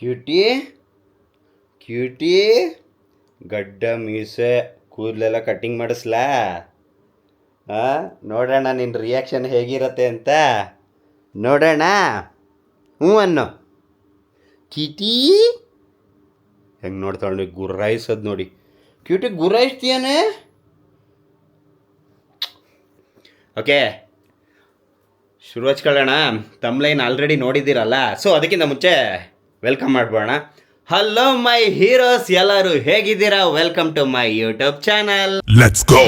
Cutie cutie ಗಡ್ಡ ಮೀಸೆ ಕೂದಲೆಲ್ಲ cutting ಮಾಡಿಸ್ಲಾ? ನೋಡೋಣ ನಿನ್ನ ರಿಯಾಕ್ಷನ್ ಹೇಗಿರತ್ತೆ ಅಂತ ನೋಡೋಣ. ಹ್ಞೂ ಅನ್ನೋ. ಕ್ಯೂಟಿ ಹೆಂಗೆ ನೋಡ್ತಾಳೆ, ಗುರ್ರಾಯಿಸೋದು ನೋಡಿ. ಕ್ಯೂಟಿ ಗುರ್ರಾಯಿಸ್ತೀಯಾನೆ. ಓಕೆ, ಶುರು ಹಚ್ಕೊಳ್ಳೋಣ. ತಮ್ಲೈನ್ ಆಲ್ರೆಡಿ ನೋಡಿದ್ದೀರಲ್ಲ, ಸೊ ಅದಕ್ಕಿಂತ ಮುಂಚೆ ವೆಲ್ಕಮ್ ಮಾಡ್ಬೋಣ. ಹಲೋ ಮೈ ಹೀರೋಸ್, ಎಲ್ಲರೂ ಹೇಗಿದ್ದೀರಾ? Welcome to my YouTube channel. Let's go.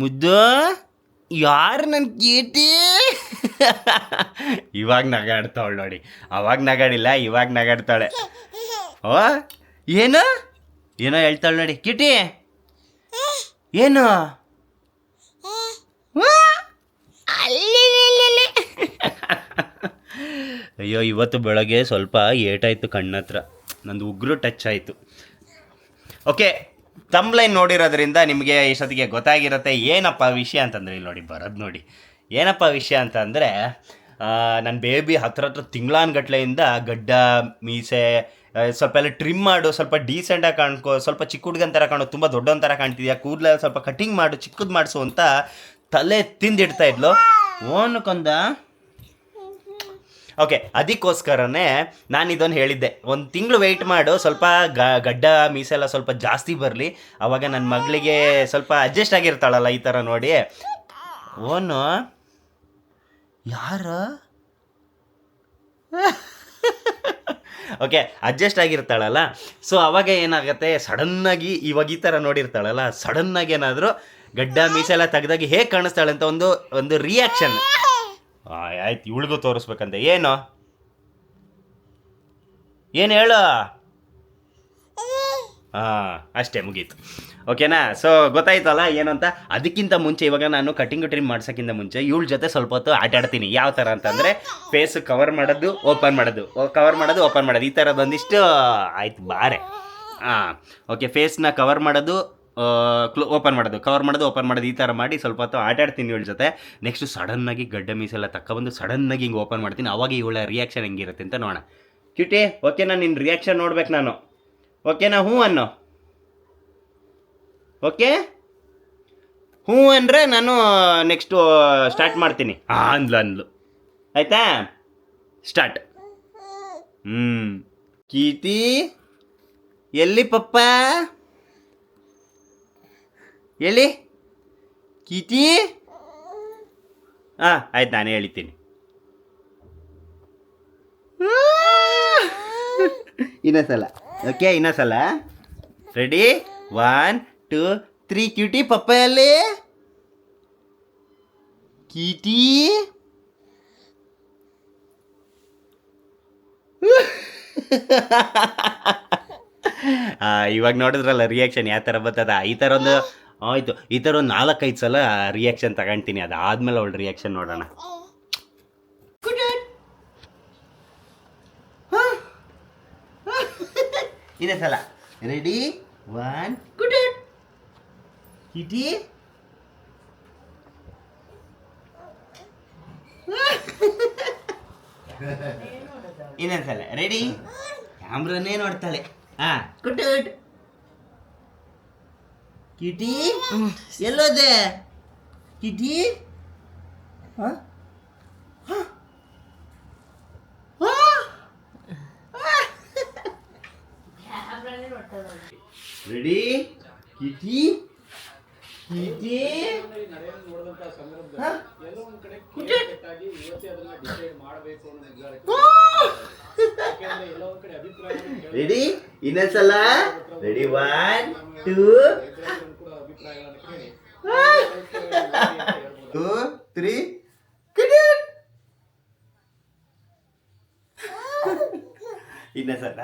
ಮುದ್ದು ಯಾರು ನನ್ನ ಕೀಟಿ? ಇವಾಗ ನಗಾಡ್ತಾವಳು ನೋಡಿ. ಅವಾಗ ನಗಾಡಿಲ್ಲ, ಇವಾಗ ನಗಾಡ್ತಾಳೆ. ಓ ಏನು ಏನೋ ಹೇಳ್ತಾಳೆ ನೋಡಿ. ಕಿಟಿ ಏನು? ಅಯ್ಯೋ, ಇವತ್ತು ಬೆಳಗ್ಗೆ ಸ್ವಲ್ಪ ಏಟಾಯಿತು ಕಣ್ಣತ್ರ, ನಂದು ಉಗ್ರು ಟಚ್ ಆಯಿತು. ಓಕೆ, ತಮ್ಲೈನ್ ನೋಡಿರೋದ್ರಿಂದ ನಿಮಗೆ ಇಷ್ಟೊತ್ತಿಗೆ ಗೊತ್ತಾಗಿರುತ್ತೆ ಏನಪ್ಪ ವಿಷಯ ಅಂತಂದರೆ. ಇಲ್ಲಿ ನೋಡಿ ಬರೋದು ನೋಡಿ. ಏನಪ್ಪ ವಿಷಯ ಅಂತಂದರೆ, ನನ್ನ ಬೇಬಿ ಹತ್ರ ತಿಂಗಳಾನ್ಗಟ್ಲೆಯಿಂದ ಗಡ್ಡ ಮೀಸೆ ಸ್ವಲ್ಪ ಎಲ್ಲ ಟ್ರಿಮ್ ಮಾಡು, ಸ್ವಲ್ಪ ಡೀಸೆಂಟಾಗಿ ಕಾಣ್ಕೋ, ಸ್ವಲ್ಪ ಚಿಕ್ಕ ಹುಡುಗನ ಥರ ಕಾಣೋ, ತುಂಬ ದೊಡ್ಡವನ ಥರ ಕಾಣ್ತಿದ್ಯಾ, ಕೂದಲೆಲ್ಲ ಸ್ವಲ್ಪ ಕಟಿಂಗ್ ಮಾಡು, ಚಿಕ್ಕದು ಮಾಡಿಸು ಅಂತ ತಲೆ ತಿಂದಿಡ್ತಾ ಇದ್ಲು. ಓನಕ್ಕೊಂದ. ಓಕೆ, ಅದಕ್ಕೋಸ್ಕರನೇ ನಾನು ಇದನ್ನು ಹೇಳಿದ್ದೆ, ಒಂದು ತಿಂಗಳು ವೆಯ್ಟ್ ಮಾಡು, ಸ್ವಲ್ಪ ಗಡ್ಡ ಮೀಸೆಲ್ಲ ಸ್ವಲ್ಪ ಜಾಸ್ತಿ ಬರಲಿ, ಆವಾಗ ನನ್ನ ಮಗಳಿಗೆ ಸ್ವಲ್ಪ ಅಡ್ಜಸ್ಟ್ ಆಗಿರ್ತಾಳಲ್ಲ ಈ ಥರ ನೋಡಿ. ಓನು ಯಾರು? ಓಕೆ, ಅಡ್ಜಸ್ಟ್ ಆಗಿರ್ತಾಳಲ್ಲ, ಸೊ ಅವಾಗ ಏನಾಗುತ್ತೆ, ಸಡನ್ನಾಗಿ ಇವಾಗ ಈ ಥರ ನೋಡಿರ್ತಾಳಲ್ಲ, ಸಡನ್ನಾಗಿ ಏನಾದರೂ ಗಡ್ಡ ಮೀಸೆಲ್ಲ ತೆಗ್ದಾಗಿ ಹೇಗೆ ಕಾಣಿಸ್ತಾಳೆ ಅಂತ ಒಂದು ರಿಯಾಕ್ಷನ್. ಆಯ್ತು, ಇವಳಿಗೂ ತೋರಿಸ್ಬೇಕಂತ. ಏನು ಹೇಳು? ಅಷ್ಟೇ, ಮುಗೀತು. ಓಕೆನಾ? ಸೊ ಗೊತ್ತಾಯ್ತಲ್ಲ ಏನು ಅಂತ. ಅದಕ್ಕಿಂತ ಮುಂಚೆ ಇವಾಗ ನಾನು ಕಟಿಂಗ್ ಟ್ರಿಮ್ ಮಾಡ್ಸೋಕ್ಕಿಂತ ಮುಂಚೆ ಇವಳ ಜೊತೆ ಸ್ವಲ್ಪ ಹೊತ್ತು ಆಟಾಡ್ತೀನಿ. ಯಾವ ಥರ ಅಂತಂದರೆ, ಫೇಸ್ ಕವರ್ ಮಾಡೋದು, ಓಪನ್ ಮಾಡೋದು, ಕವರ್ ಮಾಡೋದು, ಓಪನ್ ಮಾಡೋದು, ಈ ಥರದ್ದು ಒಂದಿಷ್ಟು ಆಯ್ತು ಬಾರೆ. ಓಕೆ, ಫೇಸ್ನ ಕವರ್ ಮಾಡೋದು, ಓಪನ್ ಮಾಡೋದು, ಕವರ್ ಮಾಡೋದು, ಓಪನ್ ಮಾಡೋದು, ಈ ಥರ ಮಾಡಿ ಸ್ವಲ್ಪ ಹೊತ್ತು ಆಟಾಡ್ತೀನಿ ಇವಳ ಜೊತೆ. ನೆಕ್ಸ್ಟು ಸಡನ್ನಾಗಿ ಗಡ್ಡ ಮೀಸೆಲ್ಲ ತಗೊಬಂದು ಸಡನ್ನಾಗಿ ಹಿಂಗೆ ಓಪನ್ ಮಾಡ್ತೀನಿ. ಅವಾಗ ಇವಳ ರಿಯಾಕ್ಷನ್ ಹೆಂಗಿರುತ್ತೆ ಅಂತ ನೋಡೋಣ. ಕ್ಯೂಟಿ, ಓಕೆನಾ? ನಿನ್ನ ರಿಯಾಕ್ಷನ್ ನೋಡ್ಬೇಕು ನಾನು. ಓಕೆನಾ? ಹ್ಞೂ ಅನ್ನೋ. ಓಕೆ, ಹ್ಞೂ ಅಂದರೆ ನಾನು ನೆಕ್ಸ್ಟು ಸ್ಟಾರ್ಟ್ ಮಾಡ್ತೀನಿ. ಅಂದ್ಲು ಆಯಿತಾ? ಸ್ಟಾರ್ಟ್. ಕೀಟಿ ಎಲ್ಲಿ ಪಪ್ಪ? ಹೇಳಿ ಕೀಟಿ. ಆಯ್ತು, ನಾನೇ ಹೇಳ್ತೀನಿ. ಇನ್ನೊಂದ್ಸಲ. ಓಕೆ, ಇನ್ನೊಂದ್ಸಲ. ರೆಡಿ? 1 2 3. ಕ್ಯೂಟಿ ಪಪ್ಪ ಎಲ್ಲಿ? ಕೀಟಿ ಇವಾಗ ನೋಡಿದ್ರಲ್ಲ ರಿಯಾಕ್ಷನ್ ಯಾವ ಥರ ಬರ್ತದ. ಈ ಥರ ಒಂದು ಆಯಿತು, ಈ ಥರ ಒಂದು 4-5 ಸಲ ರಿಯಾಕ್ಷನ್ ತಗೊಳ್ತೀನಿ. ಅದಾದಮೇಲೆ ಅವಳು ರಿಯಾಕ್ಷನ್ ನೋಡೋಣ. ಇದೇ ಸಲ. ರೆಡಿ? 1 ಕಿಟಿ. ಇನ್ನೊಂದ್ಸಲ. ರೆಡಿ? ಕ್ಯಾಮ್ರನ್ನೇ ನೋಡ್ತಾಳೆ. ಕುಟುಟ್ ಕಿಟಿ ಎಲ್ಲೋದೆ? ಕಿಟಿ ರೆಡಿ? ಕಿಟಿ ಕಿಟಿ ರೆಡಿ? ಇನ್ನೊಂದ್ಸಲ. ರೆಡಿ? 1 2 2 3. ಇನ್ನೊಂದ್ಸಲ.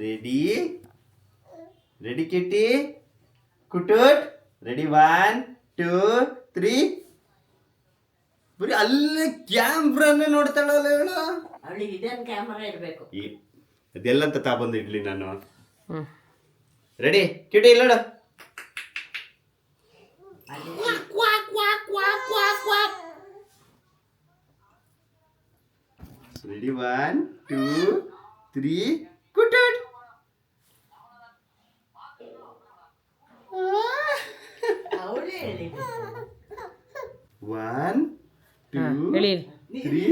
ರೆಡಿ? ರೆಡಿ ಕಿಟಿ? ಕುಟುಟ್. ರೆಡಿ? 1 2 3. ಬರೀ ಅಲ್ಲೇ ಕ್ಯಾಮ್ರಾನೇ ನೋಡ್ತಾಳಲ್ಲ ಇವಳು. ಅವಳಿಗೆ ಇದೇನು ಕ್ಯಾಮರಾ ಇರಬೇಕು. ಅದೆಲ್ಲಂತ ತಾಬಂದು ಇಡ್ಲಿ ನಾನು. ರೆಡಿ ಕಿಟಿ? ಇಲ್ಲ ರೆಡಿ 1 2 3 ಕುಟುಟ್ ಅವಳೇ ಹೇಳಿದ್ದು 1 2 ಹೇಳಿ 3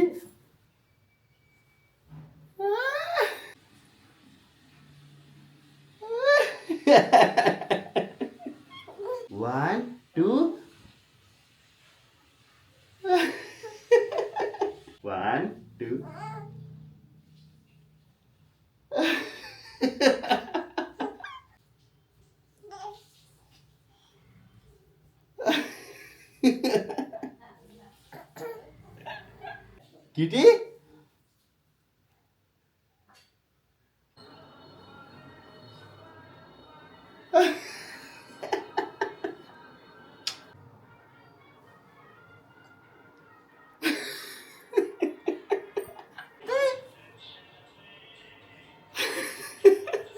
1 2 1 2 ಕಿಟಿ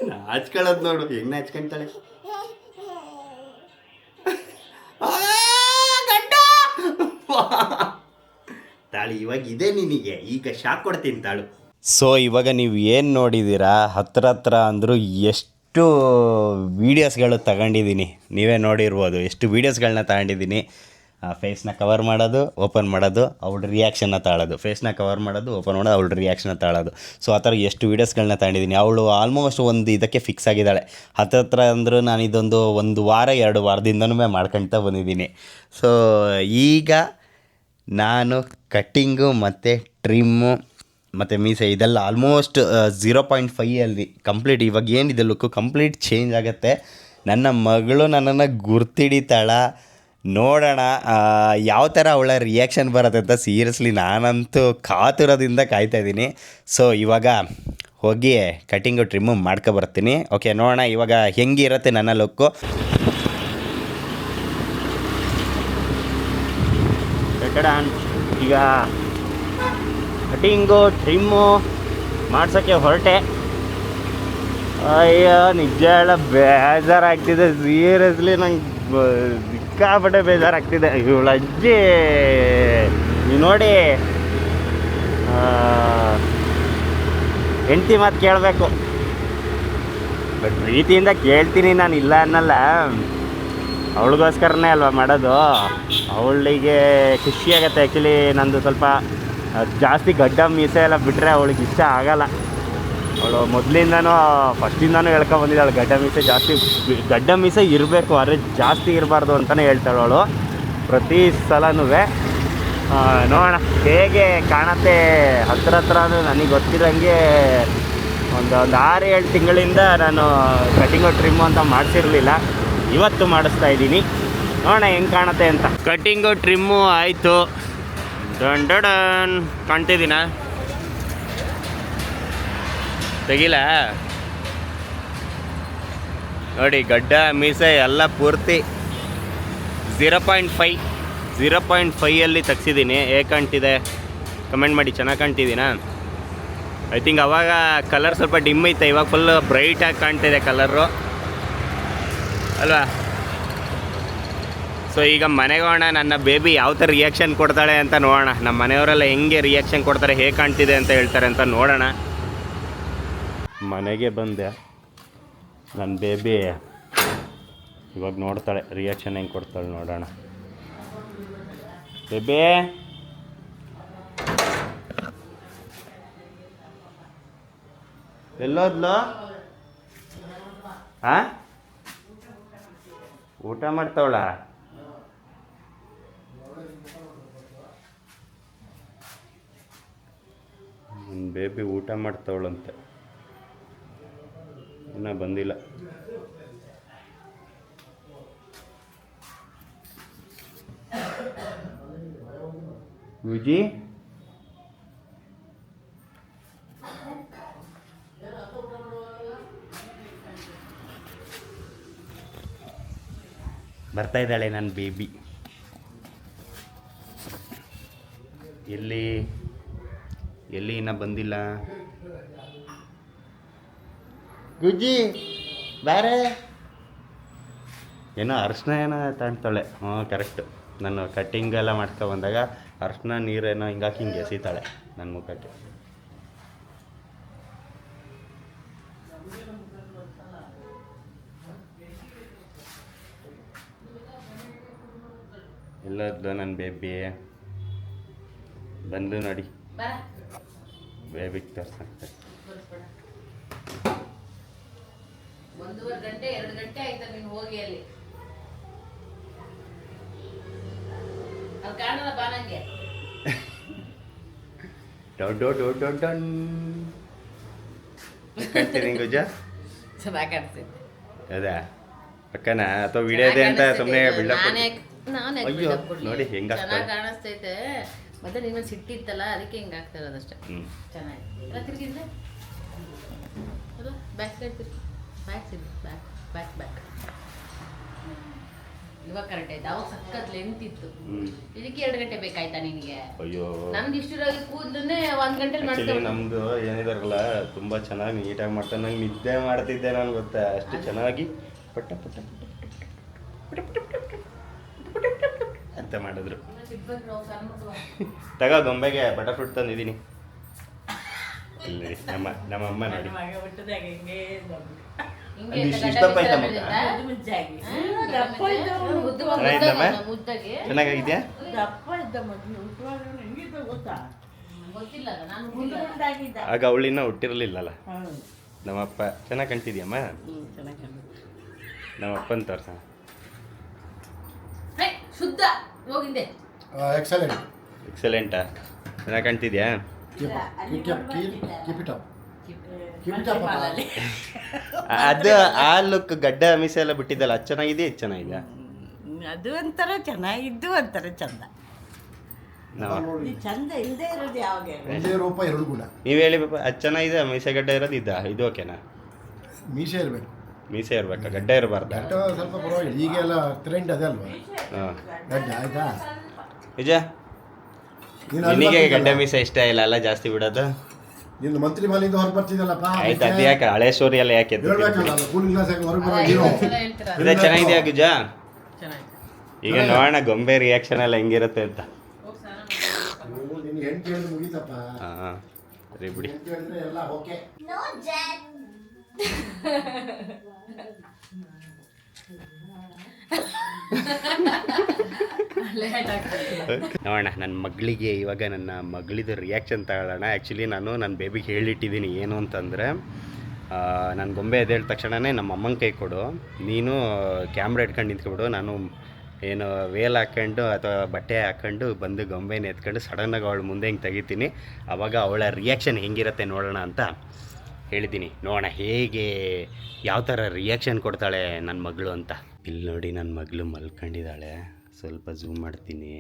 ನಾಚ್ಕೊಳ್ಳೋದು ನೋಡು ಹೆಂಗ್ ನಾಚ್ಕೊಂತಾಳೆ ತಾಳಿ ಇವಾಗ ಇದೆ ನಿನಗೆ ಈಗ ಶಾಕ್ ಕೊಡ್ತೀನಿ ತಾಳು. ಸೊ ಇವಾಗ ನೀವು ಏನು ನೋಡಿದ್ದೀರಾ ಹತ್ರ ಅಂದರೂ ಎಷ್ಟು ವೀಡಿಯೋಸ್ಗಳು ತಗೊಂಡಿದ್ದೀನಿ ನೀವೇ ನೋಡಿರ್ಬೋದು. ಎಷ್ಟು ವೀಡಿಯೋಸ್ಗಳನ್ನ ತಗೊಂಡಿದ್ದೀನಿ. ಫೇಸ್ನ ಕವರ್ ಮಾಡೋದು, ಓಪನ್ ಮಾಡೋದು, ಅವಳ ರಿಯಾಕ್ಷನ್ನ ತಾಳೋದು, ಫೇಸ್ನ ಕವರ್ ಮಾಡೋದು, ಓಪನ್ ಮಾಡೋದು, ಅವಳ ರಿಯಾಕ್ಷನ್ನ ತಾಳೋದು. ಸೊ ಆ ಥರ ಎಷ್ಟು ವೀಡಿಯೋಸ್ಗಳನ್ನ ತಗೊಂಡಿದ್ದೀನಿ. ಅವಳು ಆಲ್ಮೋಸ್ಟ್ ಒಂದು ಇದಕ್ಕೆ ಫಿಕ್ಸ್ ಆಗಿದ್ದಾಳೆ. ಹತ್ರ ಅಂದರೂ ನಾನು ಇದೊಂದು 1 ವಾರ 2 ವಾರದಿಂದನೂ ಮಾಡ್ಕೊಳ್ತಾ ಬಂದಿದ್ದೀನಿ. ಸೊ ಈಗ ನಾನು ಕಟ್ಟಿಂಗು ಮತ್ತು ಟ್ರಿಮ್ಮು ಮತ್ತು ಮೀಸೆ ಇದೆಲ್ಲ ಆಲ್ಮೋಸ್ಟ್ 0.5 ಕಂಪ್ಲೀಟ್. ಇವಾಗ ಏನಿದೆ ಲುಕ್ಕು ಕಂಪ್ಲೀಟ್ ಚೇಂಜ್ ಆಗುತ್ತೆ. ನನ್ನ ಮಗಳು ನನ್ನನ್ನು ಗುರ್ತಿಡಿತಾಳ. ನೋಡೋಣ ಯಾವ ಥರ ಅವಳ ರಿಯಾಕ್ಷನ್ ಬರುತ್ತೆ ಅಂತ. ಸೀರಿಯಸ್ಲಿ ನಾನಂತೂ ಕಾತುರದಿಂದ ಕಾಯ್ತಾಯಿದ್ದೀನಿ. ಸೊ ಇವಾಗ ಹೋಗಿ ಕಟ್ಟಿಂಗು ಟ್ರಿಮ್ಮು ಮಾಡ್ಕೊಬರ್ತೀನಿ. ಓಕೆ, ನೋಡೋಣ ಇವಾಗ ಹೆಂಗಿರುತ್ತೆ ನನ್ನ ಲುಕ್ಕು. ಈಗ ಕಟಿಂಗು ಟ್ರಿಮ್ಮು ಮಾಡ್ಸೋಕ್ಕೆ ಹೊರಟೆ. ಅಯ್ಯೋ ನಿಜ ಹೇಳ ಬೇಜಾರಾಗ್ತಿದೆ. ಸೀರಿಯಸ್ಲಿ ನಂಗೆ ಸಿಕ್ಕಾಪಟ್ಟೆ ಬೇಜಾರಾಗ್ತಿದೆ. ಇವಳ ಅಜ್ಜಿ ನೀವು ನೋಡಿ ಹೆಂಡ್ತಿ ಮಾತು ಕೇಳಬೇಕು. ಬಟ್ ಪ್ರೀತಿಯಿಂದ ಕೇಳ್ತೀನಿ, ನಾನು ಇಲ್ಲ ಅನ್ನಲ್ಲ. ಅವಳಿಗೋಸ್ಕರನೇ ಅಲ್ವಾ ಮಾಡೋದು. ಅವಳಿಗೆ ಖುಷಿಯಾಗತ್ತೆ. ಆ್ಯಕ್ಚುಲಿ ನಂದು ಸ್ವಲ್ಪ ಜಾಸ್ತಿ ಗಡ್ಡ ಮೀಸೆ ಎಲ್ಲ ಬಿಟ್ಟರೆ ಅವಳಿಗೆ ಇಷ್ಟ ಆಗಲ್ಲ. ಅವಳು ಮೊದಲಿಂದನೂ ಫಸ್ಟಿಂದನೂ ಹೇಳ್ಕೊಂಬಂದಿದ್ದಾಳೆ ಗಡ್ಡ ಮೀಸೆ ಇರಬೇಕು, ಆದರೆ ಜಾಸ್ತಿ ಇರಬಾರ್ದು ಅಂತಲೇ ಹೇಳ್ತಾಳೆ ಅವಳು ಪ್ರತಿ ಸಲನೂ. ನೋಡೋಣ ಹೇಗೆ ಕಾಣತ್ತೆ. ಹತ್ರ ನನಗೆ ಗೊತ್ತಿರೋಂಗೆ ಒಂದು 6-7 ತಿಂಗಳಿಂದ ನಾನು ಕಟಿಂಗು ಟ್ರಿಮ್ಮು ಅಂತ ಮಾಡಿಸಿರಲಿಲ್ಲ. ಇವತ್ತು ಮಾಡಿಸ್ತಾ ಇದ್ದೀನಿ. ನೋಡೋಣ ಹೆಂಗೆ ಕಾಣುತ್ತೆ ಅಂತ. ಕಟ್ಟಿಂಗು ಟ್ರಿಮ್ಮು ಆಯಿತು. ಡನ್ ಕಾಣ್ತಿದ್ದೀನ ತೆಗಿಲ ನೋಡಿ. ಗಡ್ಡ ಮೀಸೆ ಎಲ್ಲ ಪೂರ್ತಿ 0.5 ತೆಗ್ಸಿದ್ದೀನಿ. ಹೇಗೆ ಕಾಣ್ತಿದೆ ಕಮೆಂಟ್ ಮಾಡಿ. ಚೆನ್ನಾಗಿ ಕಾಣ್ತಿದ್ದೀನಾ? ಐ ಥಿಂಕ್ ಅವಾಗ ಕಲರ್ ಸ್ವಲ್ಪ ಡಿಮ್ ಐತೆ, ಇವಾಗ ಫುಲ್ ಬ್ರೈಟಾಗಿ ಕಾಣ್ತಿದೆ ಕಲರು ಅಲ್ವಾ? ಸೊ ಈಗ ಮನೆಗೆ ಹೋಗೋಣ. ನನ್ನ ಬೇಬಿ ಯಾವ ಥರ ರಿಯಾಕ್ಷನ್ ಕೊಡ್ತಾಳೆ ಅಂತ ನೋಡೋಣ. ನಮ್ಮ ಮನೆಯವರೆಲ್ಲ ಹೆಂಗೆ ರಿಯಾಕ್ಷನ್ ಕೊಡ್ತಾರೆ, ಹೇಗೆ ಕಾಣ್ತಿದೆ ಅಂತ ಹೇಳ್ತಾರೆ ಅಂತ ನೋಡೋಣ. ಮನೆಗೆ ಬಂದೆ. ನನ್ನ ಬೇಬಿ ಇವಾಗ ನೋಡ್ತಾಳೆ ರಿಯಾಕ್ಷನ್ ಹೆಂಗೆ ಕೊಡ್ತಾಳೆ ನೋಡೋಣ. ಬೇಬಿ ಎಲ್ಲೋದ್ಲು? ಊಟ ಮಾಡ್ತಾವಳ? ನನ್ನ ಬೇಬಿ ಊಟ ಮಾಡ್ತಾವಳಂತೆ, ಇನ್ನೂ ಬಂದಿಲ್ಲ. ವಿಜಿ ಬರ್ತಾ ಇದ್ದಾಳೆ ನನ್ನ ಬೇಬಿ. ಎಲ್ಲಿ ಇನ್ನೂ ಬಂದಿಲ್ಲ. ಗುಜ್ಜಿ ಬೇರೆ ಏನೋ ಅರ್ಶಿನ ಏನೋ ತಾಣ್ತಾಳೆ. ಕರೆಕ್ಟು. ನಾನು ಕಟ್ಟಿಂಗ್ ಎಲ್ಲ ಮಾಡ್ಕೊ ಬಂದಾಗ ಅರ್ಶಿನ ನೀರೇನೋ ಹಿಂಗಾಕಿ ಹಿಂಗೆ ಎಸಿತಾಳೆ ನನ್ನ ಮುಖಕ್ಕೆ. ಎಲ್ಲದ್ದು ನನ್ನ ಬೇಬಿ ಬಂದು ನೋಡಿ ಬರ ಬೇಬಿಗೆ ತೋರ್ಸಂತೆ. ತೋರಿಸ್ಬೇಡ. 1.5 ಗಂಟೆ 2 ಗಂಟೆ ಆಯ್ತಾ ನೀನು ಹೋಗಿ ಅಲ್ಲಿ ಅದು ಕಾಣಲ್ಲ ಬಾ ನಂಗೆ. Down down down down down ಕಾಣ್ತೀನಿ ಗುಜ. ಚೆನ್ನಾಗಿ ಕಾಣಿಸ್ತಿದ್ದೆ. ಹೌದಾ ಪಕ್ಕನ ಅಥವಾ ವಿಡಿಯೋ ಇದೆ ಅಂತ ಸುಮ್ಮನೆ ಬಿಲ್ಡಪ್ ನಾನೇ ಅಯ್ಯೋ ನೋಡಿ ಹೆಂಗ ಚೆನ್ನಾಗಿ ಕಾಣಿಸ್ತೈತೆ. ಮತ್ತೆ ನಿನ್ನ ಸಿಟ್ಟಿತ್ತಲ್ಲ ಅದಕ್ಕೆ ಹಿಂಗೆ ಆಗ್ತಾ ಇರೋದಷ್ಟೇ. ಚೆನ್ನಾಗಿ ಎಲ್ಲ ತಿರ್ಗಿದ್ರೆ ಅಲ್ಲ ಬ್ಯಾಕ್ ಸೈಡ್ ತಿರ್ಗಿ back side back back back ಇವಾಗ ಕರೆಕ್ಟ್ ಆಯ್ತು. ಅವಾಗ ಸಖತ್ ಲೆಂತ್ ಇತ್ತು. ಇದಕ್ಕೆ 2 ಗಂಟೆ ಬೇಕಾಯ್ತಾ ನಿನಗೆ? ಅಯ್ಯೋ ನಮ್ದು ಇಷ್ಟಿರೋಗಿ ಕೂದಲನ್ನೇ 1 ಗಂಟೆಲಿ ಆಕ್ಚುಲಿ ಮಾಡ್ತೀವಿ. ನಮ್ದು ಏನಿದಾರಲ್ಲ ತುಂಬಾ ಚೆನ್ನಾಗಿ ನೀಟಾಗಿ ಮಾಡ್ತಾರೆ. ನಂಗೆ ನಿದ್ದೆ ಮಾಡ್ತಿದ್ದೆ ನಾನು ಗೊತ್ತಾ, ಅಷ್ಟು ಚೆನ್ನಾಗಿ ಪಟ್ಟ ಪಟ್ಟ ಅಂತ ಮಾಡಿದ್ರು. ತಗೋ ಗೊಂಬೆಗೆ ಬಟರ್ ಫ್ರೂಟ್ ತಂದಿದ್ದೀನಿ. ಇಲ್ಲಿ ನಮ್ಮ ಅಮ್ಮ ನೋಡಿ ಚೆನ್ನಾಗಿದ್ಯಾ? ಆಗ ಅವಳಿನ್ನ ಹುಟ್ಟಿರ್ಲಿಲ್ಲಲ್ಲ ನಮ್ಮಪ್ಪ. ಚೆನ್ನಾಗಿ ಕಾಣ್ತಿದ್ಯಮ್ಮ? ನಮ್ಮಪ್ಪನ ತೋರ್ಸ. ಶುದ್ಧ ಹೋಗಿದ್ದೆ. ಎಕ್ಸಲೆಂಟಾ? ಚೆನ್ನಾಗಿ ಕಾಣ್ತಿದ್ಯಾ? ಅದು ಆ ಲುಕ್ ಗಡ್ಡ ಮೀಸೆ ಎಲ್ಲ ಬಿಟ್ಟಿದ್ದಲ್ಲ, ಅದು ಚೆನ್ನಾಗಿದೆಯಾ? ಇದು ಚೆನ್ನಾಗಿದೆಯಾ? ಅದು ಒಂಥರ ಚೆನ್ನಾಗಿದ್ದು ಒಂಥರ ಚಂದ. ಚಂದ ಇಲ್ಲದೆ ಇರೋದು ಯಾವಾಗ? ಒಂದೇ ರೂಪ 2 ಗುಣ. ನೀವು ಹೇಳಿ ಪಾಪ, ಅದು ಚೆನ್ನಾಗಿದೆ. ಮೀಸೆ ಗಡ್ಡ ಇರೋದು ಇದು ಓಕೆನಾ? ಮೀಸೆ ಇರಬೇಕು. ಮೀಸೆ ಇರ್ಬೇಕಾ? ಗಡ್ಡ ಇರಬಾರ್ದ? ಗಡ್ಡ ಸ್ವಲ್ಪ ಪರವಾಗಿಲ್ಲ, ಈಗೆಲ್ಲ ಟ್ರೆಂಡ್ ಅದೇ ಅಲ್ವಾ ಹಾಂ ಗಡ್ಡ. ಆಯ್ತಾ? ನಿಜ ನಿನಗೆ ಗಡ್ಡ ಮೀಸೆ ಇಷ್ಟ ಇಲ್ಲ ಅಲ್ಲ ಜಾಸ್ತಿ ಬಿಡೋದು? ನೀನು ಮಂತ್ರಿ ಮಾಲಿಂದ ಹೊರಗೆ ಬರ್ತಿದ್ದಲ್ಲಪ್ಪ. ಆಯ್ತು, ಅದು ಯಾಕೆ ಹಳೆ ಸ್ಟೋರಿ ಎಲ್ಲ ಯಾಕೆ ಎತ್ತಿದ್ದು? ಹೇಳ್ಬೇಕಲ್ಲ, ಕೂಲಿಂಗ್ ಗ್ಲಾಸ್ ಹಾಕಿ ಹೊರಗೆ ಬರೋ ಹೀರೋ. ಇದೆ ಚೆನ್ನಾಗಿದೆಯಾ ಗುಜ? ಚೆನ್ನಾಗಿ ಈಗ ನೋಡೋಣ ಗೊಂಬೆ ರಿಯಾಕ್ಷನ್ ಎಲ್ಲ ಹೆಂಗಿರುತ್ತೆ ಅಂತ. ನಿನ್ಗೆ ಹೆಂಡತಿ ಹೇಳಿದ್ರೆ ಮುಗೀತಪ್ಪ. ಹಾಂ ಸರಿ ಬಿಡಿ. ಹೆಂಡತಿ ಹೇಳಿದ್ರೆ ಎಲ್ಲ ಓಕೆ. ನೋಡೋಣ ನನ್ನ ಮಗಳಿಗೆ ಇವಾಗ ನನ್ನ ಮಗಳಿದು ರಿಯಾಕ್ಷನ್ ತಗೊಳ್ಳೋಣ. ಆ್ಯಕ್ಚುಲಿ ನಾನು ನನ್ನ ಬೇಬಿಗೆ ಹೇಳಿಟ್ಟಿದ್ದೀನಿ ಏನು ಅಂತಂದರೆ, ನಾನು ಗೊಂಬೆ ಎದ್ದೇಳಿದ ತಕ್ಷಣವೇ ನಮ್ಮ ಅಮ್ಮನ ಕೈ ಕೊಡು, ನೀನು ಕ್ಯಾಮ್ರಾ ಇಟ್ಕೊಂಡು ನಿಂತ್ಕೊಬಿಡು, ನಾನು ಏನು ವೇಲ್ ಹಾಕ್ಕೊಂಡು ಅಥವಾ ಬಟ್ಟೆ ಹಾಕ್ಕೊಂಡು ಬಂದು ಗೊಂಬೆನ ಎತ್ಕೊಂಡು ಸಡನ್ನಾಗಿ ಅವಳು ಮುಂದೆ ಹಿಂಗೆ ತೆಗಿತೀನಿ. ಆವಾಗ ಅವಳ ರಿಯಾಕ್ಷನ್ ಹೆಂಗಿರುತ್ತೆ ನೋಡೋಣ ಅಂತ ಹೇಳಿದ್ದೀನಿ. ನೋಡೋಣ ಹೇಗೆ ಯಾವ ಥರ ರಿಯಾಕ್ಷನ್ ಕೊಡ್ತಾಳೆ ನನ್ನ ಮಗಳು ಅಂತ. ಇಲ್ಲಿ ನೋಡಿ ನನ್ನ ಮಗಳು ಮಲ್ಕೊಂಡಿದ್ದಾಳೆ. ಸ್ವಲ್ಪ ಝೂಮ್ ಮಾಡ್ತೀನಿ.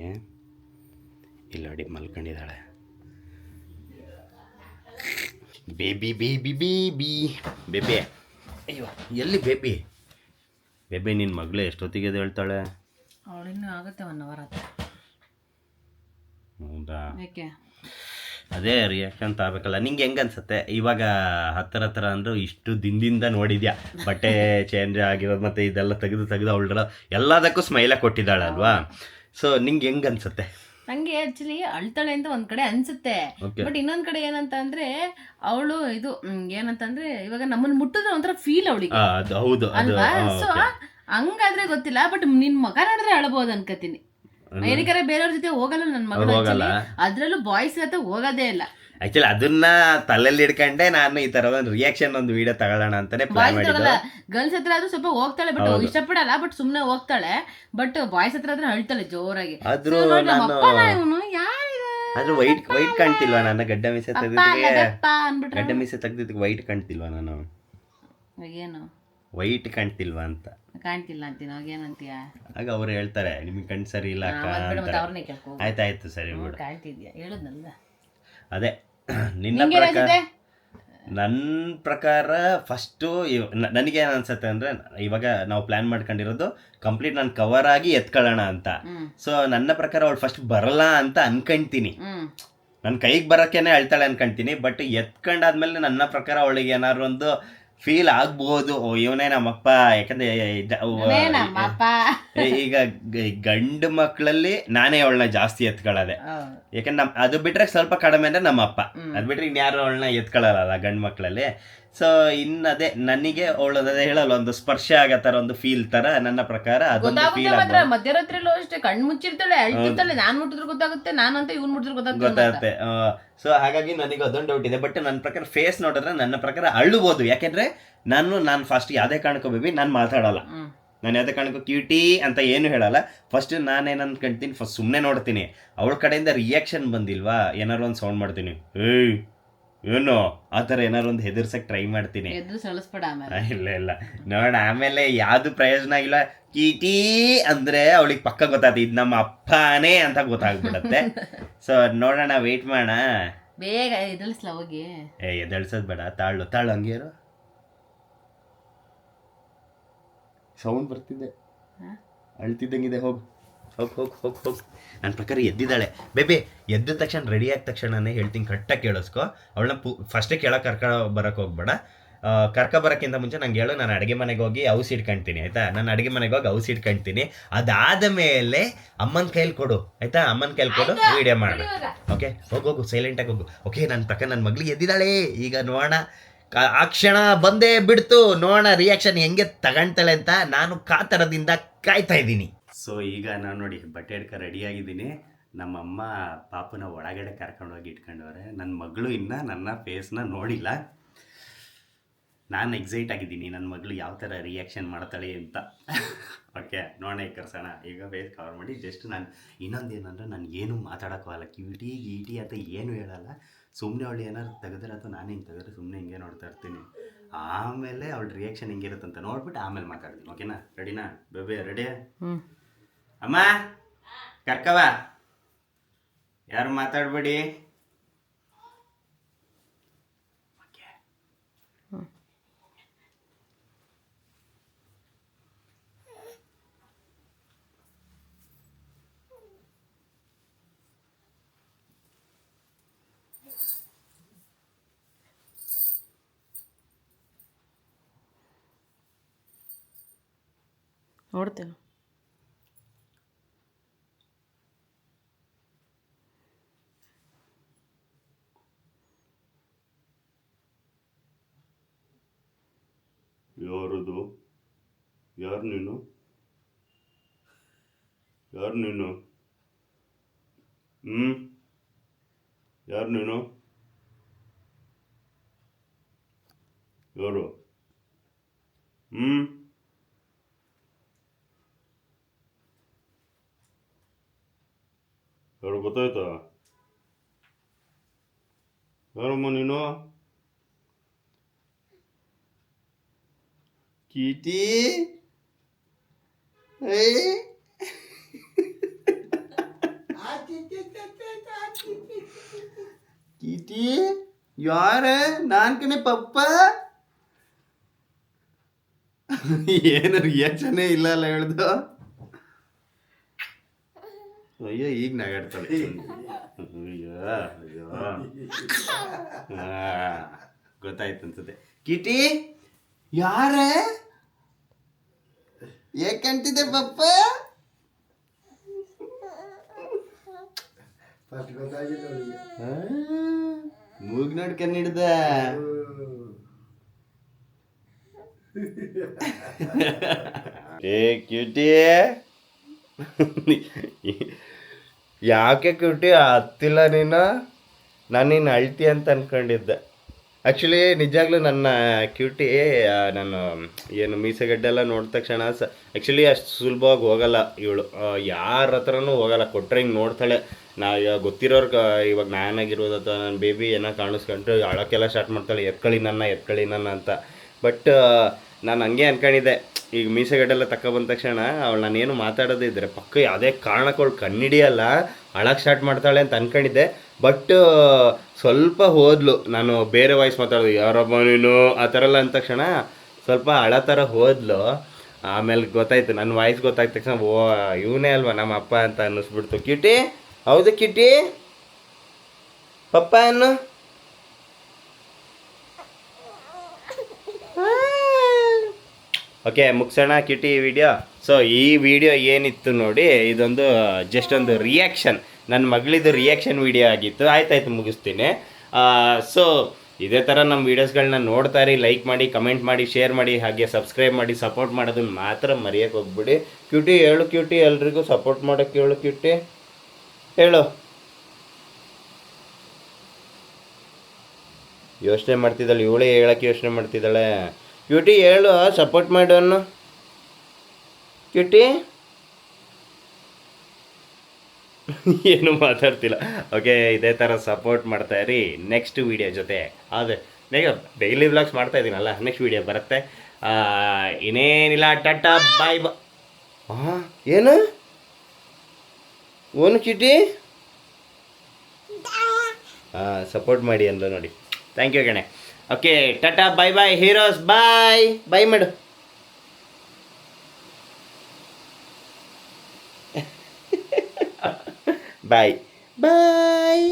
ಇಲ್ಲಿ ನೋಡಿ ಮಲ್ಕೊಂಡಿದ್ದಾಳೆ. Baby baby baby baby. ಅಯ್ಯೋ ಎಲ್ಲಿ ಬೇಬಿ? ಬೇಬಿ ನಿನ್ನ ಮಗಳು ಎಷ್ಟೊತ್ತಿಗೆ ಹೇಳ್ತಾಳೆ? ಅವಳಿನ್ನೂ ಆಗುತ್ತೆ 1 ಅವರ್ ಆತ. ಹೌದಾ? ಯಾಕೆ? ಅದೇ ರಿಯಾಕ್ಷನ್ ತಗೋಬೇಕಲ್ಲ. ನಿಂಗೆ ಹೆಂಗೆ ಅನ್ಸುತ್ತೆ ಇವಾಗ? ಹತ್ತಿರ ಅಂದರೂ ಇಷ್ಟು ದಿನದಿಂದ ನೋಡಿದ್ಯಾ ಬಟ್ಟೆ ಚೇಂಜ್ ಆಗಿರೋದು ಮತ್ತು ಇದೆಲ್ಲ ತೆಗೆದು ಅವಳ ಎಲ್ಲದಕ್ಕೂ ಸ್ಮೈಲಾಗಿ ಕೊಟ್ಟಿದ್ದಾಳಲ್ವಾ? ಸೊ ನಿಂಗೆ ಹೆಂಗೆ ಅನ್ಸುತ್ತೆ? ನಂಗೆ ಆಕ್ಚುಲಿ ಅಳ್ತಾಳೆ ಅಂತ ಒಂದ್ ಕಡೆ ಅನ್ಸುತ್ತೆ. ಬಟ್ ಇನ್ನೊಂದ್ ಕಡೆ ಏನಂತ ಅಂದ್ರೆ ಅವಳು ಇದು ಏನಂತಂದ್ರೆ ಇವಾಗ ನಮ್ಮನ್ನ ಮುಟ್ಟಿದ್ರೆ ಒಂಥರ ಫೀಲ್ ಅವಳಿಗೆ ಅದು ಹೌದು ಅಲ್ವಾ? ಸೊ ಹಂಗಾದ್ರೆ ಗೊತ್ತಿಲ್ಲ. ಬಟ್ ನಿನ್ ಮಗ ನೋಡಿದ್ರೆ ಅಳಬಹುದು ಅನ್ಕೋತೀನಿ. ಏನಕ್ಕೆ ಬೇರೆಯವ್ರ ಜೊತೆ ಹೋಗಲ್ಲ ನನ್ನ ಮಗಳು. ಅದ್ರಲ್ಲೂ ಬಾಯ್ಸ್ ಜೊತೆ ಹೋಗೋದೇ ಇಲ್ಲ. ಆಕ್ಚುಲಿ ಅದನ್ನ ತಲೆಯಲ್ಲಿ ಇಟ್ಕೊಂಡೆ ನಾನು ಈ ತರ ಒಂದು ರಿಯಾಕ್ಷನ್ ಒಂದು ವಿಡಿಯೋ ತಗೊಳ್ಳೋಣ ಅಂತಾನೆ ಪ್ಲಾನ್ ಮಾಡಿದ್ದೆ. ಗರ್ಲ್ಸ್ ಹತ್ರ ಆದ್ರೂ ಸ್ವಲ್ಪ ಹೋಗ್ತಾಳೆ, ಬಟ್ ಇಷ್ಟಪಡಲ್ಲ, ಬಟ್ ಸುಮ್ನೆ ಹೋಗ್ತಾಳೆ. ಬಟ್ ಬಾಯ್ಸ್ ಹತ್ರ ಆದ್ರೆ ಅಳ್ತಾಳೆ ಜೋರಾಗಿ. ಆದ್ರೂ ಆದ್ರೂ ವೈಟ್ ಕಾಣ್ತಿಲ್ವಾ? ನನ್ನ ಗಡ್ಡ ಮೀಸೆ ತೆಗ್ದಿದ್ದಕ್ಕೆ ವೈಟ್ ಕಾಣ್ತಿಲ್ವಾ? ನಾನು ಏನು ವೈಟ್ ಕಾಣ್ತಿಲ್ವಾ ಅಂತ? ಕಾಣ್ತಿಲ್ಲ ಅಂತೀನಿ. ಅವಾಗೇನಂತೀಯ? ಆಗ ಅವ್ರು ಹೇಳ್ತಾರೆ ನಿಮಗೆ ಕಣ್ ಸರಿ ಇಲ್ಲ ಅಕ್ಕ ಅಂತ. ಆಯ್ತಾಯ್ತು ಸರಿ ಬಿಡು. ಕಾಣ್ತಿದ್ಯಾ ಹೇಳದ್ನಲ್ಲ. ಅದೇ ನನ್ನ ಪ್ರಕಾರ ಫಸ್ಟು ನನಗೇನು ಅನ್ಸುತ್ತೆ ಅಂದರೆ, ಇವಾಗ ನಾವು ಪ್ಲ್ಯಾನ್ ಮಾಡ್ಕೊಂಡಿರೋದು ಕಂಪ್ಲೀಟ್ ನಾನು ಕವರ್ ಆಗಿ ಎತ್ಕೊಳ್ಳೋಣ ಅಂತ. ಸೊ ನನ್ನ ಪ್ರಕಾರ ಅವಳು ಫಸ್ಟ್ ಬರಲ್ಲ ಅಂತ ಅನ್ಕೊಂತೀನಿ. ನನ್ನ ಕೈಗೆ ಬರೋಕ್ಕೇನೆ ಅಳ್ತಾಳೆ ಅನ್ಕೊಂತೀನಿ. ಬಟ್ ಎತ್ಕೊಂಡಾದ್ಮೇಲೆ ನನ್ನ ಪ್ರಕಾರ ಅವಳಿಗೆ ಏನಾದ್ರು ಒಂದು ಫೀಲ್ ಆಗ್ಬಹುದು, ಓ ಇವನೇ ನಮ್ಮಪ್ಪ. ಯಾಕಂದ್ರೆ ಈಗ ಗಂಡು ಮಕ್ಕಳಲ್ಲಿ ನಾನೇ ಅವಳನ್ನ ಜಾಸ್ತಿ ಎತ್ಕೊಳ್ಳೋದೆ. ಯಾಕಂದ್ರೆ ಅದು ಬಿಟ್ರೆ ಸ್ವಲ್ಪ ಕಡಿಮೆ ಅಂದ್ರೆ ನಮ್ಮಪ್ಪ. ಅದು ಬಿಟ್ರೆ ಇನ್ಯಾರು ಅವಳನ್ನ ಎತ್ಕೊಳ್ಳಲ್ಲ ಗಂಡು ಮಕ್ಕಳಲ್ಲಿ. ಸೊ ಇನ್ನದೇ ನನಗೆ ಅವಳದೇ ಹೇಳಲ್ಲ ಒಂದು ಸ್ಪರ್ಶ ಆಗೋ ಥರ ಒಂದು ಫೀಲ್ ಥರ ನನ್ನ ಪ್ರಕಾರ ಅದೊಂದು ಗೊತ್ತಾಗುತ್ತೆ ಫೀಲ್ ಮಾತ್ರ ಮಧ್ಯರಾತ್ರಿಲೂ ಅಷ್ಟೇ ಕಣ್ಣು ಮುಚ್ಚಿರ್ತಾಳೆ ಅಳ್ತಿರ್ತಾಳೆ ನಾನ್ ಮುಟ್ಟಿದ್ರು ಗೊತ್ತಾಗುತ್ತೆ ನಾನು ಅಂತ ಇವ್ನು ಮುಟ್ಟಿದ್ರು ಗೊತ್ತಾಗುತ್ತೆ. ಸೊ ಹಾಗಾಗಿ ನನಗೆ ಅದೊಂದು ಡೌಟ್ ಇದೆ. ಬಟ್ ನನ್ನ ಪ್ರಕಾರ ಫೇಸ್ ನೋಡಿದ್ರೆ ನನ್ನ ಪ್ರಕಾರ ಅಳ್ಳುಬೋದು. ಯಾಕೆಂದ್ರೆ ನಾನು ಫಸ್ಟ್ ಯಾವುದೇ ಕಾರಣಕ್ಕೂ ಬೇಬಿ ನಾನು ಮಾತಾಡಲ್ಲ. ನಾನು ಯಾವುದೇ ಕಾರಣಕ್ಕೂ ಕ್ಯೂಟಿ ಅಂತ ಏನು ಹೇಳಲ್ಲ. ಫಸ್ಟ್ ನಾನೇನು ಅನ್ಕೊಂತೀನಿ, ಫಸ್ಟ್ ಸುಮ್ಮನೆ ನೋಡ್ತೀನಿ. ಅವಳ ಕಡೆಯಿಂದ ರಿಯಾಕ್ಷನ್ ಬಂದಿಲ್ವಾ ಏನಾರು ಒಂದು ಸೌಂಡ್ ಮಾಡ್ತೀನಿ, ಏಯ್ ಏನು ಆ ಥರ ಏನಾರು ಒಂದು ಹೆದರ್ಸಕ್ಕೆ ಟ್ರೈ ಮಾಡ್ತೀನಿ. ಎದ್ದು ಸಳಿಸ್ಬೇಡ ಆಮೇಲೆ. ಇಲ್ಲ ನೋಡ ಆಮೇಲೆ ಯಾವುದು ಪ್ರಯೋಜನ ಆಗಿಲ್ಲ. ಕೀಟಿ ಅಂದರೆ ಅವಳಿಗೆ ಪಕ್ಕ ಗೊತ್ತಾಗ್ತದೆ ಇದು ನಮ್ಮ ಅಪ್ಪನೇ ಅಂತ ಗೊತ್ತಾಗ್ಬಿಡತ್ತೆ. ಸೊ ನೋಡೋಣ, ವೆಯ್ಟ್ ಮಾಡೋಣ. ಬೇಗ ಎದಳಿಸ್ಲ ಹೋಗಿ. ಎದಳ್ಸೋದು ಬೇಡ, ತಾಳು ಹಂಗೇರು. ಸೌಂಡ್ ಬರ್ತಿದ್ದೆ, ಅಳ್ತಿದ್ದಂಗಿದೆ. ಹೋಗು ನನ್ನ ಪ್ರಕಾರ ಎದ್ದಿದ್ದಾಳೆ ಬೇಬಿ. ಎದ್ದ ತಕ್ಷಣ ರೆಡಿ ಆದ ತಕ್ಷಣನೇ ಹೇಳ್ತೀನಿ, ಕರೆಕ್ಟಾಗಿ ಕೇಳಿಸ್ಕೊ. ಅವಳನ್ನ ಫಸ್ಟೇ ಕೇಳೋ ಬರೋಕ್ಕೆ ಹೋಗ್ಬೇಡ. ಬರೋಕ್ಕಿಂತ ಮುಂಚೆ ನಂಗೆ ಹೇಳು, ನಾನು ಅಡುಗೆ ಮನೆಗೆ ಹೋಗಿ ಔಸ್ ಇಟ್ಕೊಳ್ತೀನಿ ಆಯಿತಾ. ನಾನು ಅಡುಗೆ ಮನೆಗೆ ಹೋಗಿ ಔಸ್ ಇಟ್ಕೊಳ್ತೀನಿ. ಅದಾದ ಮೇಲೆ ಅಮ್ಮನ ಕೈಲಿ ಕೊಡು ಆಯಿತಾ. ಅಮ್ಮನ ಕೈಲಿ ಕೊಡು, ವೀಡಿಯೋ ಮಾಡೋಣ. ಓಕೆ, ಹೋಗು ಸೈಲೆಂಟಾಗಿ ಹೋಗು. ಓಕೆ, ನನ್ನ ಪ್ರಕಾರ ನನ್ನ ಮಗಳಿಗೆ ಎದ್ದಿದ್ದಾಳೆ. ಈಗ ನೋಡೋಣ, ಆ ಕ್ಷಣ ಬಂದೇ ಬಿಡ್ತು. ನೋಡೋಣ ರಿಯಾಕ್ಷನ್ ಹೆಂಗೆ ತಗೊಳ್ತಾಳೆ ಅಂತ ನಾನು ಕಾತರದಿಂದ ಕಾಯ್ತಾ ಇದ್ದೀನಿ. ಸೊ ಈಗ ನಾನು ನೋಡಿ ಬಟ್ಟೆ ಹಿಡ್ಕ ರೆಡಿಯಾಗಿದ್ದೀನಿ. ನಮ್ಮಮ್ಮ ಪಾಪನ ಒಳಗಡೆ ಕರ್ಕೊಂಡೋಗಿ ಇಟ್ಕೊಂಡವ್ರೆ. ನನ್ನ ಮಗಳು ಇನ್ನೂ ನನ್ನ ಫೇಸ್ನ ನೋಡಿಲ್ಲ. ನಾನು ಎಕ್ಸೈಟ್ ಆಗಿದ್ದೀನಿ ನನ್ನ ಮಗಳು ಯಾವ ಥರ ರಿಯಾಕ್ಷನ್ ಮಾಡ್ತಾಳೆ ಅಂತ. ಓಕೆ, ನೋಡೋಣ ಈಗ ಕರ್ಸೋಣ. ಈಗ ಫೇಸ್ ಕವರ್ ಮಾಡಿ ಜಸ್ಟ್ ನಾನು ಇನ್ನೊಂದೇನಂದ್ರೆ ನಾನು ಏನೂ ಮಾತಾಡೋಕ್ಕಾಗಲ್ಲ. ಗೀಟಿ ಅಂತ ಏನೂ ಹೇಳಲ್ಲ. ಸುಮ್ಮನೆ ಅವಳು ಏನಾದ್ರು ತೆಗೆದ್ರೆ ಅಥವಾ ನಾನು ಹಿಂಗೆ ತೆಗೆದ್ರೆ ಸುಮ್ಮನೆ ಹಿಂಗೆ ನೋಡ್ತಾ ಇರ್ತೀನಿ. ಆಮೇಲೆ ಅವಳ ರಿಯಾಕ್ಷನ್ ಹೆಂಗಿರುತ್ತಂತ ನೋಡ್ಬಿಟ್ಟು ಆಮೇಲೆ ಮಾತಾಡ್ತೀನಿ. ಓಕೆನಾ? ರೆಡಿನಾ ಬೇಬಿ? ರೆಡಿ? ಅಮ್ಮ ಕರ್ಕವ, ಯಾರು ಮಾತಾಡಬೇಡಿ. ನೋಡ್ತೇವೆ. ಯಾರದು? ಯಾರು ನೀನು? ಯಾರು ನೀನು? ಯಾರು ನೀನು? ಯಾರು? ಯಾರು ಗೊತ್ತಾಯ್ತಾ? ಯಾರಮ್ಮ ನೀನು? ಕೀಟಿ? ಕೀಟಿ ಯಾರ? ನಾನ್ ಕಣೆ ಪಪ್ಪ. ಏನು ರಿಯಾಕ್ಷನೇ ಇಲ್ಲ ಅಲ್ಲ ಹೇಳ್ದು. ಅಯ್ಯೋ ಈಗ ನಗಾಡ್ತಾಳೆ. ಅಯ್ಯೋ ಗೊತ್ತಾಯ್ತು ಅನ್ಸುತ್ತೆ. ಕಿಟಿ ಯಾರ? ಏಕಂತಿದೆ ಪಪ್ಪ? ಮೂಗ್ ನೋಡ್ಕೊಂಡು ಹಿಡ್ದ. ಏ ಕ್ಯೂಟಿ, ಯಾಕೆ ಕ್ಯೂಟಿ ಹತ್ತಿಲ್ಲ ನೀನು? ನಾನು ನೀನು ಅಳ್ತಿ ಅಂತ ಅನ್ಕೊಂಡಿದ್ದೆ. ಆ್ಯಕ್ಚುಲಿ ನಿಜಾಗ್ಲೂ ನನ್ನ ಕ್ಯೂಟಿ ನಾನು ಏನು ಮೀಸೆಗಡ್ಡೆಲ್ಲ ನೋಡಿದ ತಕ್ಷಣ ಆ್ಯಕ್ಚುಲಿ ಅಷ್ಟು ಸುಲಭವಾಗಿ ಹೋಗಲ್ಲ ಇವಳು. ಯಾರ ಹತ್ರನೂ ಹೋಗಲ್ಲ, ಕೊಟ್ಟರೆ ಹಿಂಗೆ ನೋಡ್ತಾಳೆ. ಈಗ ಗೊತ್ತಿರೋರ್ಗೆ ಇವಾಗ ನಾನಾಗಿರ್ಬೋದು ಅಥವಾ ನನ್ನ ಬೇಬಿ ಏನೋ ಕಾಣಿಸ್ಕೊಂಡ್ರೆ ಅಳೋಕ್ಕೆಲ್ಲ ಸ್ಟಾರ್ಟ್ ಮಾಡ್ತಾಳೆ, ಎತ್ಕೊಳ್ಳಿ ನನ್ನ ಅಂತ. ಬಟ್ ನಾನು ಹಂಗೆ ಅನ್ಕೊಂಡಿದ್ದೆ, ಈಗ ಮೀಸೆಗಡ್ಡೆಲ್ಲ ಬಂದ ತಕ್ಷಣ ಅವಳು ನಾನೇನು ಮಾತಾಡೋದೇ ಇದ್ದರೆ ಪಕ್ಕ ಯಾವುದೇ ಕಾರಣಕ್ಕೆ ಅವಳು ಕಣ್ಣಿಡಿಯಲ್ಲ, ಅಳಕ್ಕೆ ಸ್ಟಾರ್ಟ್ ಮಾಡ್ತಾಳೆ ಅಂತ ಅಂದ್ಕೊಂಡಿದ್ದೆ. ಬಟ್ ಸ್ವಲ್ಪ ಹೋದ್ಲು, ನಾನು ಬೇರೆ ವಾಯ್ಸ್ ಮಾತಾಡೋದು ಯಾರಪ್ಪ ನೀನು ಆ ಥರ ಎಲ್ಲ ಅಂದ ತಕ್ಷಣ ಸ್ವಲ್ಪ ಅಳೋ ಥರ ಹೋದ್ಲು. ಆಮೇಲೆ ಗೊತ್ತಾಯ್ತು, ನನ್ನ ವಾಯ್ಸ್ ಗೊತ್ತಾಯ್ತ ತಕ್ಷಣ ಓ ಇವನೇ ಅಲ್ವಾ ನಮ್ಮ ಅಪ್ಪ ಅಂತ ಅನ್ನಿಸ್ಬಿಡ್ತು. ಕಿಟಿ ಹೌದು ಕಿಟಿ ಪಪ್ಪ ಅನ್ನು. ಓಕೆ ಮುಗಿಸೋಣ ಕಿಟಿ ಈ ವಿಡಿಯೋ. ಸೊ ಈ ವಿಡಿಯೋ ಏನಿತ್ತು ನೋಡಿ, ಇದೊಂದು ಜಸ್ಟ್ ಒಂದು ರಿಯಾಕ್ಷನ್, ನನ್ನ ಮಗಳಿದು ರಿಯಾಕ್ಷನ್ ವಿಡಿಯೋ ಆಗಿತ್ತು. ಆಯ್ತಾಯ್ತು ಮುಗಿಸ್ತೀನಿ. ಸೊ ಇದೇ ಥರ ನಮ್ಮ ವೀಡಿಯೋಸ್ಗಳನ್ನ ನೋಡ್ತಾ ಇರಿ, ಲೈಕ್ ಮಾಡಿ, ಕಮೆಂಟ್ ಮಾಡಿ, ಶೇರ್ ಮಾಡಿ, ಹಾಗೆ ಸಬ್ಸ್ಕ್ರೈಬ್ ಮಾಡಿ, ಸಪೋರ್ಟ್ ಮಾಡೋದನ್ನ ಮಾತ್ರ ಮರೆಯೋಕ್ಕೆ ಹೋಗ್ಬಿಡಿ. ಕ್ಯೂಟಿ ಹೇಳು, ಕ್ಯೂಟಿ ಎಲ್ರಿಗೂ ಸಪೋರ್ಟ್ ಮಾಡೋಕ್ಕೆ ಹೇಳು, ಕ್ಯೂಟಿ ಹೇಳು. ಯೋಚನೆ ಮಾಡ್ತಿದ್ದಾಳೆ ಇವಳೇ, ಹೇಳೋಕ್ಕೆ ಯೋಚನೆ ಮಾಡ್ತಿದ್ದಾಳೆ. ಕ್ಯೂಟಿ ಹೇಳು, ಸಪೋರ್ಟ್ ಮಾಡು ಅನ್ನು ಕ್ಯೂಟಿ. ಏನು ಮಾತಾಡ್ತಿಲ್ಲ. ಓಕೆ, ಇದೇ ಥರ ಸಪೋರ್ಟ್ ಮಾಡ್ತಾ ಇರಿ. ನೆಕ್ಸ್ಟ್ ವೀಡಿಯೋ ಜೊತೆ ಅದೇ ಡೈಲಿ ವ್ಲಾಗ್ಸ್ ಮಾಡ್ತಾ ಇದ್ದೀನಲ್ಲ, ನೆಕ್ಸ್ಟ್ ವೀಡಿಯೋ ಬರುತ್ತೆ. ಇನ್ನೇನಿಲ್ಲ, ಟಾಟಾ ಬಾಯ್ ಬಾ. ಹಾಂ, ಏನು ಓನು ಕ್ಯೂಟಿ? ಹಾಂ, ಸಪೋರ್ಟ್ ಮಾಡಿ ಅಂದ ನೋಡಿ. ಥ್ಯಾಂಕ್ ಯು ಗಣೆ. Okay, tata bye bye heroes, bye bye ಮಾಡು. ಬಾಯ್ ಬಾಯ್.